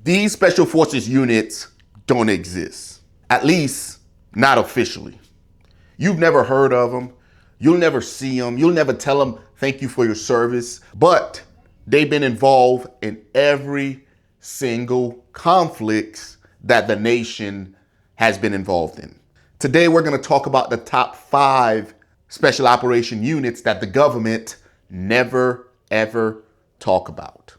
These special forces units don't exist, at least not officially. You've never heard of them. You'll never see them. You'll never tell them thank you for your service, but they've been involved in every single conflict that the nation has been involved in. Today, we're going to talk about the top 5 special operation units that the government never, ever talk about.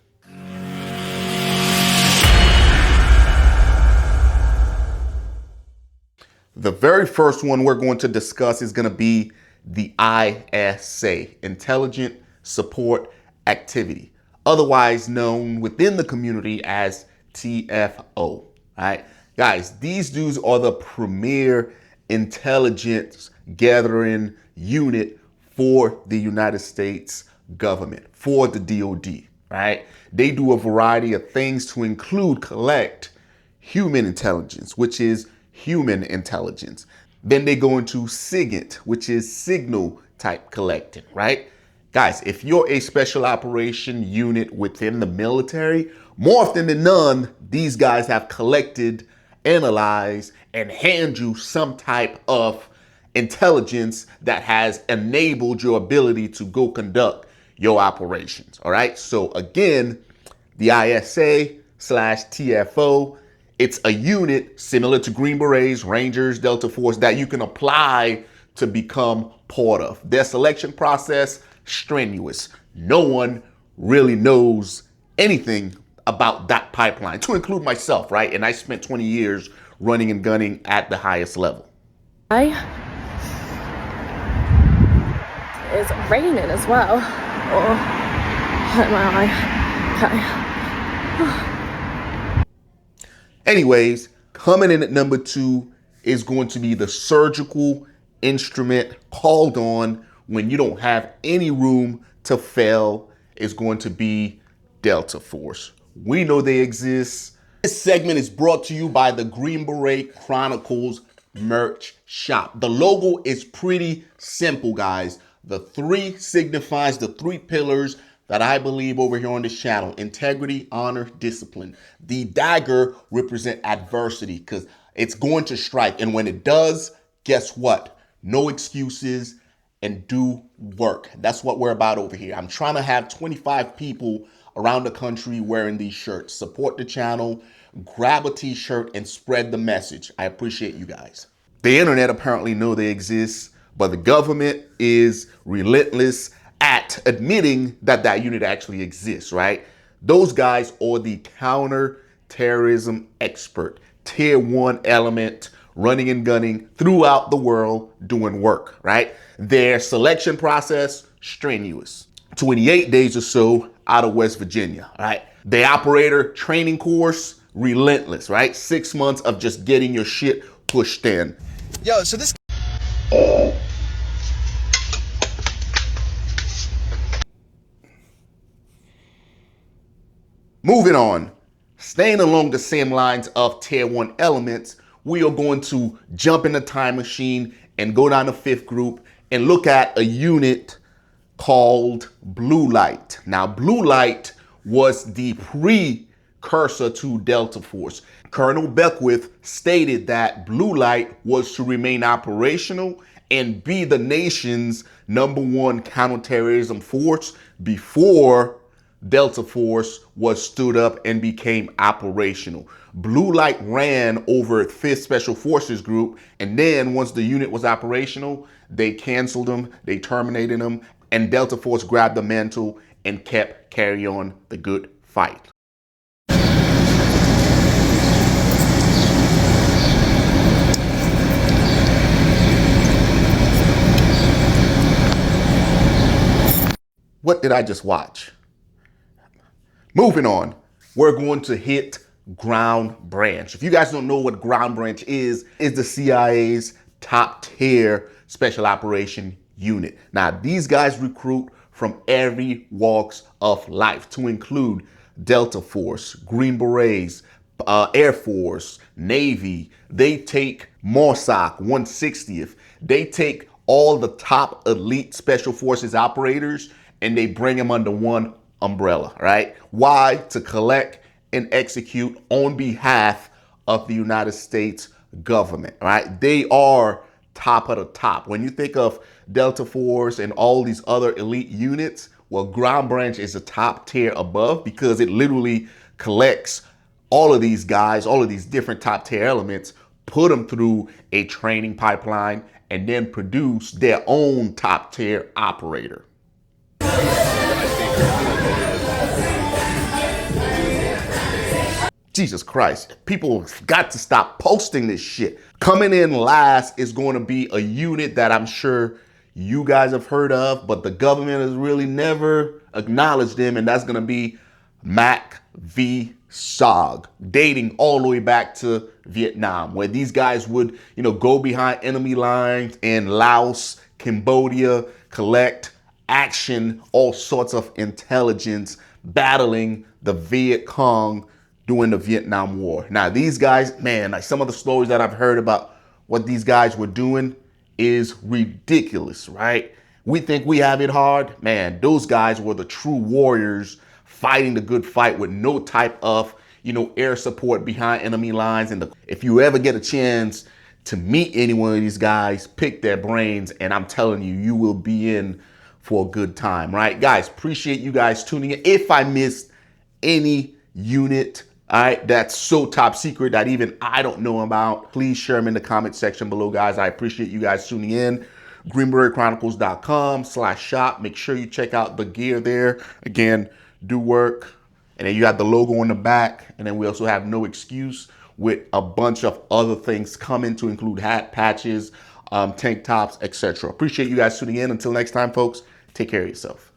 The very first one we're going to discuss is going to be the ISA, Intelligent Support Activity, otherwise known within the community as TFO. Right, guys, these dudes are the premier intelligence gathering unit for the United States government, for the DoD. Right, they do a variety of things to include collect human intelligence, which is human intelligence. Then they go into SIGINT, which is signal type collecting, right? Guys, if you're a special operation unit within the military, more often than none, these guys have collected, analyzed, and hand you some type of intelligence that has enabled your ability to go conduct your operations, all right? So again, the ISA/TFO, it's a unit similar to Green Berets, Rangers, Delta Force that you can apply to become part of. Their selection process, strenuous. No one really knows anything about that pipeline, to include myself, right? And I spent 20 years running and gunning at the highest level. It's raining as well. Oh, hurt my eye. Okay. Anyways, coming in at number 2 is going to be the surgical instrument called on when you don't have any room to fail. Is going to be Delta Force. We know they exist. This segment is brought to you by the Green Beret Chronicles merch shop. The logo is pretty simple, guys. The 3 signifies the 3 pillars that I believe over here on this channel: integrity, honor, discipline. The dagger represent adversity because it's going to strike. And when it does, guess what? No excuses and do work. That's what we're about over here. I'm trying to have 25 people around the country wearing these shirts. Support the channel, grab a t-shirt and spread the message. I appreciate you guys. The internet apparently know they exist, but the government is relentless at admitting that that unit actually exists, right? Those guys are the Counterterrorism Expert, tier 1 element, running and gunning throughout the world, doing work, right? Their selection process, strenuous. 28 days or so out of West Virginia, right? The operator training course, relentless, right? 6 months of just getting your shit pushed in. Yo, so this... Moving on, staying along the same lines of tier 1 elements, we are going to jump in the time machine and go down the 5th group and look at a unit called Blue Light. Now, Blue Light was the precursor to Delta Force. Colonel Beckwith stated that Blue Light was to remain operational and be the nation's #1 counterterrorism force before Delta Force was stood up and became operational. Blue Light ran over 5th Special Forces Group, and then once the unit was operational, they canceled them, they terminated them, and Delta Force grabbed the mantle and kept carrying on the good fight. What did I just watch? Moving on, we're going to hit Ground Branch. If you guys don't know what Ground Branch is the CIA's top tier special operation unit. Now, these guys recruit from every walks of life, to include Delta Force, Green Berets, Air Force, Navy. They take MOSOC, 160th. They take all the top elite special forces operators and they bring them under one umbrella, right? Why? To collect, and execute on behalf of the United States government, right? They are top of the top. When you think of Delta Force and all these other elite units, well, Ground Branch is a top tier above because it literally collects all of these guys, all of these different top tier elements, put them through a training pipeline, and then produce their own top tier operator. Jesus Christ, people got to stop posting this shit. Coming in last is going to be a unit that I'm sure you guys have heard of, but the government has really never acknowledged them, and that's going to be Mac v. SOG, dating all the way back to Vietnam, where these guys would, go behind enemy lines in Laos, Cambodia, collect, action, all sorts of intelligence, battling the Viet Cong during the Vietnam War. Now, these guys, man, like some of the stories that I've heard about what these guys were doing is ridiculous, right? We think we have it hard. Man, those guys were the true warriors fighting the good fight with no type of, air support behind enemy lines. And if you ever get a chance to meet any one of these guys, pick their brains, and I'm telling you, you will be in for a good time, right? Guys, appreciate you guys tuning in. If I missed any unit, all right, that's so top secret that even I don't know about, please share them in the comment section below, guys. I appreciate you guys tuning in. GreenBeretChronicles.com/shop. Make sure you check out the gear there. Again, do work. And then you have the logo on the back. And then we also have No Excuse with a bunch of other things coming, to include hat, patches, tank tops, etc. Appreciate you guys tuning in. Until next time, folks, take care of yourself.